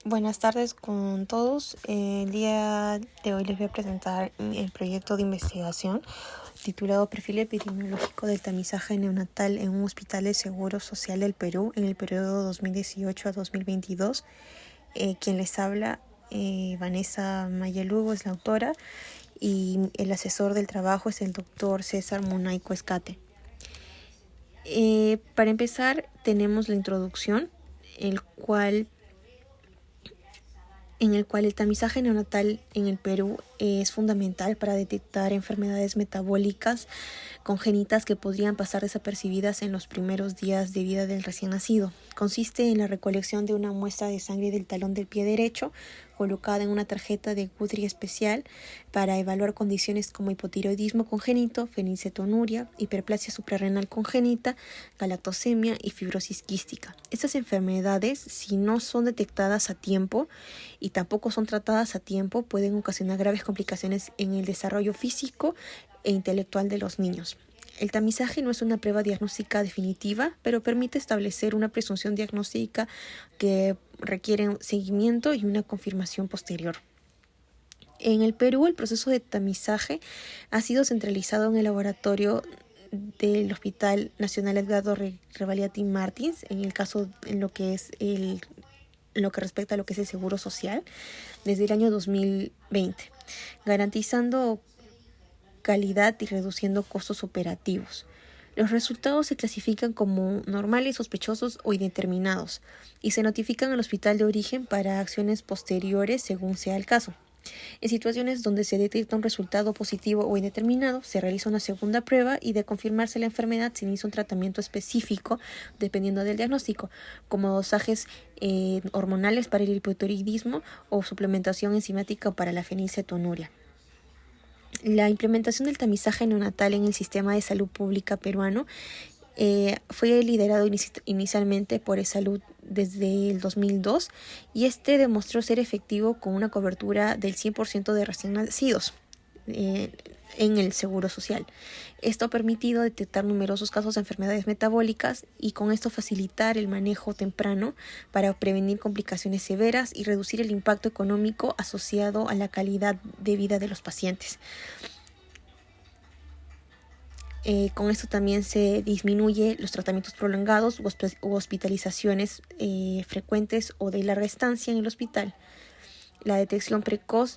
Buenas tardes con todos. El día de hoy les voy a presentar el proyecto de investigación titulado Perfil epidemiológico del tamizaje neonatal en un hospital de Seguro Social del Perú en el periodo 2018 a 2022. Quien les habla, Vanessa Mayelugo, es la autora, y el asesor del trabajo es el doctor César Munaico Escate. Para empezar, tenemos la introducción, en el cual el tamizaje neonatal en el Perú es fundamental para detectar enfermedades metabólicas congénitas que podrían pasar desapercibidas en los primeros días de vida del recién nacido. Consiste en la recolección de una muestra de sangre del talón del pie derecho, colocada en una tarjeta de Guthrie especial para evaluar condiciones como hipotiroidismo congénito, fenilcetonuria, hiperplasia suprarrenal congénita, galactosemia y fibrosis quística. Estas enfermedades, si no son detectadas a tiempo y tampoco son tratadas a tiempo, pueden ocasionar graves complicaciones en el desarrollo físico e intelectual de los niños. El tamizaje no es una prueba diagnóstica definitiva, pero permite establecer una presunción diagnóstica que requiere un seguimiento y una confirmación posterior. En el Perú, el proceso de tamizaje ha sido centralizado en el laboratorio del Hospital Nacional Edgardo Revalliati Martins, en lo que respecta a lo que es el Seguro Social, desde el año 2020, garantizando calidad y reduciendo costos operativos. Los resultados se clasifican como normales, sospechosos o indeterminados y se notifican al hospital de origen para acciones posteriores según sea el caso. En situaciones donde se detecta un resultado positivo o indeterminado, se realiza una segunda prueba y de confirmarse la enfermedad se inicia un tratamiento específico dependiendo del diagnóstico, como dosajes hormonales para el hipotiroidismo o suplementación enzimática para la fenilcetonuria. La implementación del tamizaje neonatal en el sistema de salud pública peruano fue liderado inicialmente por eSalud desde el 2002 y demostró ser efectivo con una cobertura del 100% de recién nacidos en el Seguro Social. Esto ha permitido detectar numerosos casos de enfermedades metabólicas y con esto facilitar el manejo temprano para prevenir complicaciones severas y reducir el impacto económico asociado a la calidad de vida de los pacientes. Con esto también se disminuye los tratamientos prolongados u hospitalizaciones frecuentes o de larga estancia en el hospital. La detección precoz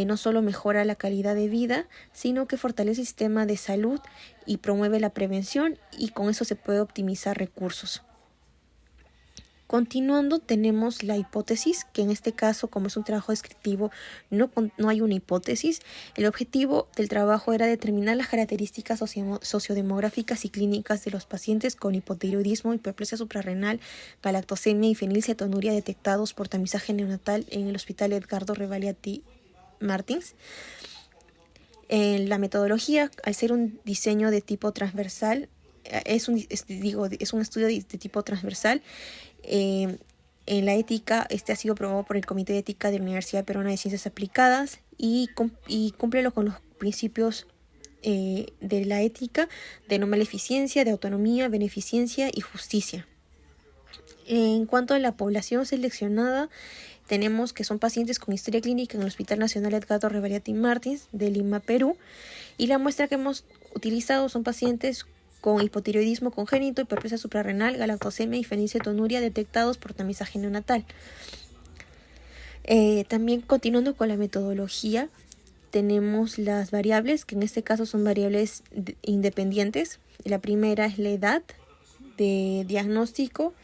no solo mejora la calidad de vida, sino que fortalece el sistema de salud y promueve la prevención, y con eso se puede optimizar recursos. Continuando, tenemos la hipótesis, que en este caso, como es un trabajo descriptivo, no hay una hipótesis. El objetivo del trabajo era determinar las características sociodemográficas y clínicas de los pacientes con hipotiroidismo, hiperplasia suprarrenal, galactosemia y fenilcetonuria detectados por tamizaje neonatal en el Hospital Edgardo Revalliati Martins. La metodología, al ser un diseño de tipo transversal, es un estudio de tipo transversal. En la ética, ha sido aprobado por el Comité de Ética de la Universidad Peruana de Ciencias Aplicadas y cumple con los principios de la ética de no maleficencia, de autonomía, beneficencia y justicia. En cuanto a la población seleccionada, tenemos que son pacientes con historia clínica en el Hospital Nacional Edgardo Revalliati Martins de Lima, Perú, y la muestra que hemos utilizado son pacientes con hipotiroidismo congénito, hiperplasia suprarrenal, galactosemia y fenilcetonuria detectados por tamizaje neonatal. También, continuando con la metodología, tenemos las variables, que en este caso son variables independientes. La primera es la edad de diagnóstico,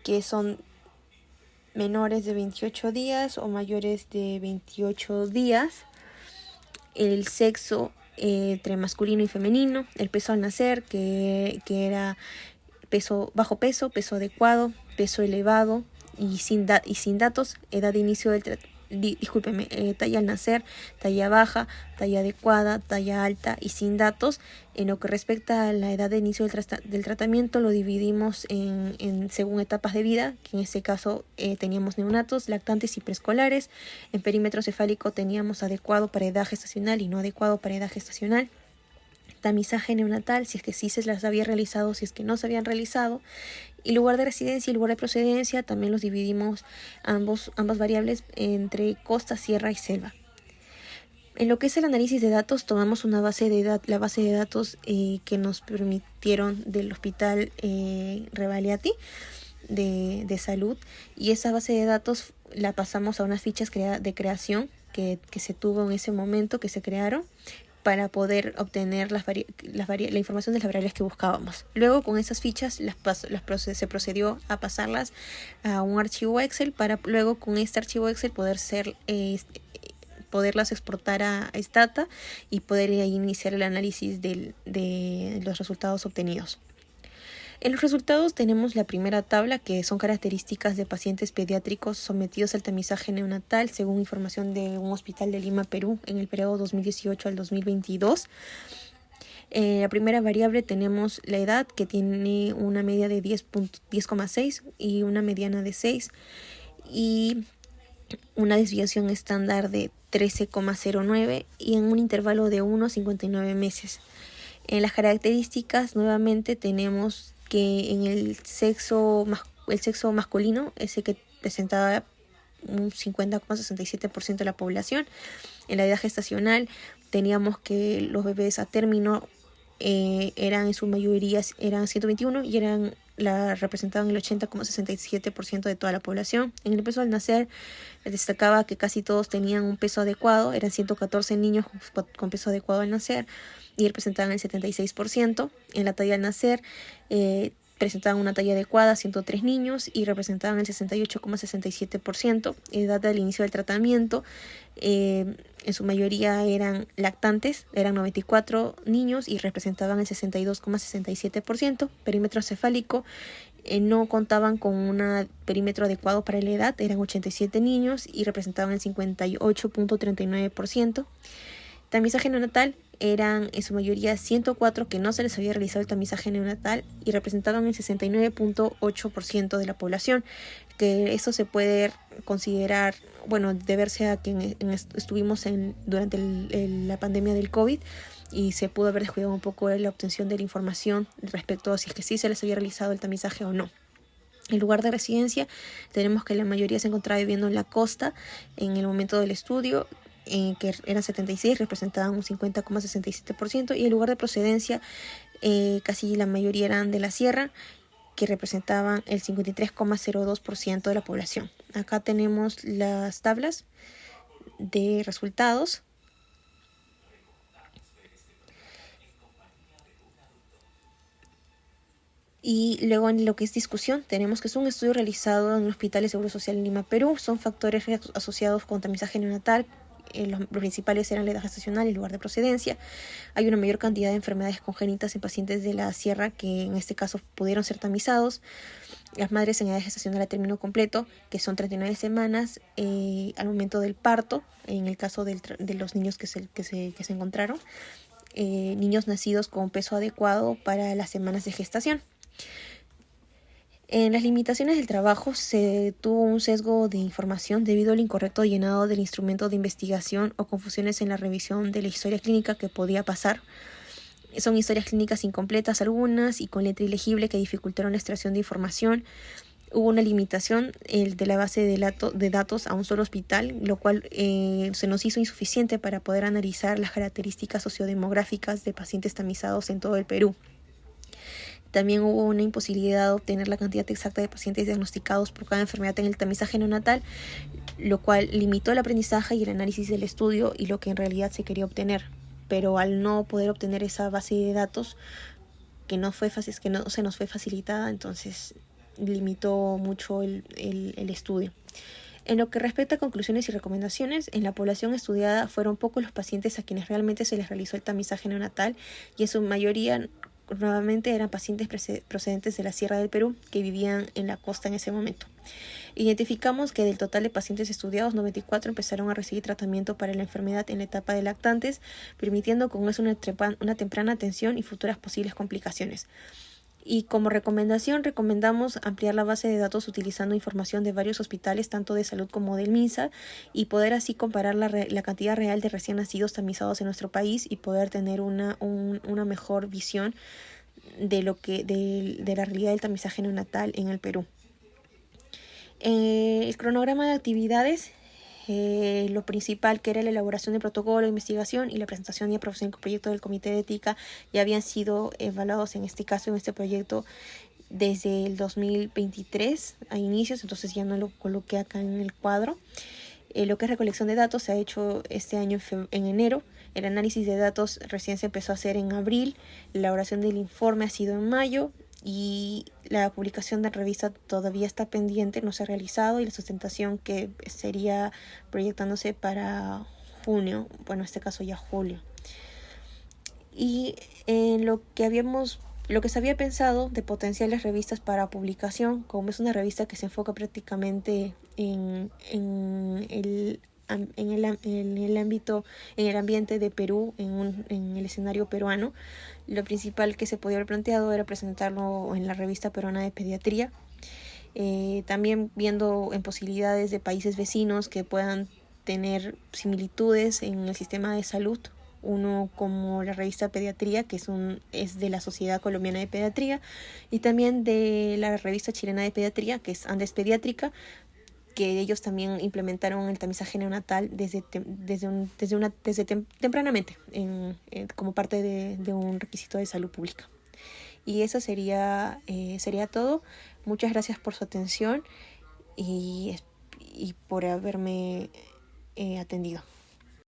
que son menores de 28 días o mayores de 28 días. El sexo entre masculino y femenino, el peso al nacer, que era bajo peso, peso adecuado, peso elevado y sin datos, edad de inicio del talla al nacer, talla baja, talla adecuada, talla alta y sin datos. En lo que respecta a la edad de inicio del tratamiento, lo dividimos según etapas de vida, que en este caso teníamos neonatos, lactantes y preescolares. En perímetro cefálico teníamos adecuado para edad gestacional y no adecuado para edad gestacional. Tamizaje neonatal, si es que sí se las había realizado, si es que no se habían realizado, Y lugar de residencia y lugar de procedencia también los dividimos ambas variables entre costa, sierra y selva. En lo que es el análisis de datos, tomamos la base de datos que nos permitieron del hospital Revaliati de salud, y esa base de datos la pasamos a unas fichas de creación que se tuvo en ese momento, que se crearon para poder obtener la información de las variables que buscábamos. Luego, con esas fichas se procedió a pasarlas a un archivo Excel para luego con este archivo Excel poderlas exportar a Stata y poder iniciar el análisis de los resultados obtenidos. En los resultados tenemos la primera tabla, que son características de pacientes pediátricos sometidos al tamizaje neonatal según información de un hospital de Lima, Perú, en el periodo 2018 al 2022. La primera variable tenemos la edad, que tiene una media de 10,6 y una mediana de 6, y una desviación estándar de 13,09 y en un intervalo de 1 a 59 meses. En las características nuevamente tenemos que en el sexo masculino, ese que presentaba un 50,67% de la población. En la edad gestacional teníamos que los bebés a término eran en su mayoría 121 y representaban el 80,67% de toda la población. En el peso al nacer destacaba que casi todos tenían un peso adecuado, eran 114 niños con peso adecuado al nacer y representaban el 76%. En la talla al nacer presentaban una talla adecuada, 103 niños y representaban el 68,67%. Edad del inicio del tratamiento, en su mayoría eran lactantes, eran 94 niños y representaban el 62,67%. Perímetro cefálico, no contaban con un perímetro adecuado para la edad, eran 87 niños y representaban el 58,39%. Tamizaje neonatal, eran en su mayoría 104 que no se les había realizado el tamizaje neonatal y representaban el 69,8% de la población, que eso se puede considerar, deberse a que estuvimos durante la pandemia del COVID y se pudo haber descuidado un poco la obtención de la información respecto a si es que sí se les había realizado el tamizaje o no. En lugar de residencia, tenemos que la mayoría se encontraba viviendo en la costa en el momento del estudio, que eran 76, representaban un 50,67%, y el lugar de procedencia casi la mayoría eran de la sierra, que representaban el 53,02% de la población. Acá tenemos las tablas de resultados. Y luego en lo que es discusión, tenemos que es un estudio realizado en el Hospital de Seguro Social en Lima, Perú. Son factores asociados con tamizaje neonatal. Los principales eran la edad gestacional y el lugar de procedencia. Hay una mayor cantidad de enfermedades congénitas en pacientes de la sierra que en este caso pudieron ser tamizados. Las madres en edad gestacional a término completo, que son 39 semanas al momento del parto, en el caso de los niños que se encontraron. Niños nacidos con peso adecuado para las semanas de gestación. En las limitaciones del trabajo se tuvo un sesgo de información debido al incorrecto llenado del instrumento de investigación o confusiones en la revisión de la historia clínica que podía pasar. Son historias clínicas incompletas algunas y con letra ilegible que dificultaron la extracción de información. Hubo una limitación de la base de datos a un solo hospital, lo cual se nos hizo insuficiente para poder analizar las características sociodemográficas de pacientes tamizados en todo el Perú. También hubo una imposibilidad de obtener la cantidad exacta de pacientes diagnosticados por cada enfermedad en el tamizaje neonatal, lo cual limitó el aprendizaje y el análisis del estudio y lo que en realidad se quería obtener. Pero al no poder obtener esa base de datos que no se nos fue facilitada, entonces limitó mucho el estudio. En lo que respecta a conclusiones y recomendaciones, en la población estudiada fueron pocos los pacientes a quienes realmente se les realizó el tamizaje neonatal y en su mayoría nuevamente eran pacientes procedentes de la Sierra del Perú que vivían en la costa en ese momento. Identificamos que del total de pacientes estudiados, 94 empezaron a recibir tratamiento para la enfermedad en la etapa de lactantes, permitiendo con eso una temprana atención y futuras posibles complicaciones. Y como recomendación, recomendamos ampliar la base de datos utilizando información de varios hospitales, tanto de salud como del MINSA, y poder así comparar la cantidad real de recién nacidos tamizados en nuestro país y poder tener una mejor visión de la realidad del tamizaje neonatal en el Perú. El cronograma de actividades, lo principal, que era la elaboración de protocolo de investigación y la presentación y aprobación del proyecto del Comité de Ética, ya habían sido evaluados en este caso, en este proyecto, desde el 2023 a inicios, entonces ya no lo coloqué acá en el cuadro. Lo que es recolección de datos se ha hecho este año en enero. El análisis de datos recién se empezó a hacer en abril. La elaboración del informe ha sido en mayo y la publicación de la revista todavía está pendiente, no se ha realizado, y la sustentación que sería proyectándose para junio, bueno, en este caso ya julio. Y en lo que se había pensado de potenciales revistas para publicación, como es una revista que se enfoca prácticamente en el ámbito, en el ambiente de Perú, en el escenario peruano, lo principal que se podía haber planteado era presentarlo en la revista peruana de pediatría. También viendo en posibilidades de países vecinos que puedan tener similitudes en el sistema de salud. Uno como la revista Pediatría, que es de la Sociedad Colombiana de Pediatría, y también de la revista chilena de Pediatría, que es Andes Pediátrica, que ellos también implementaron el tamizaje neonatal tempranamente como parte de un requisito de salud pública. Y eso sería todo. Muchas gracias por su atención y por haberme atendido.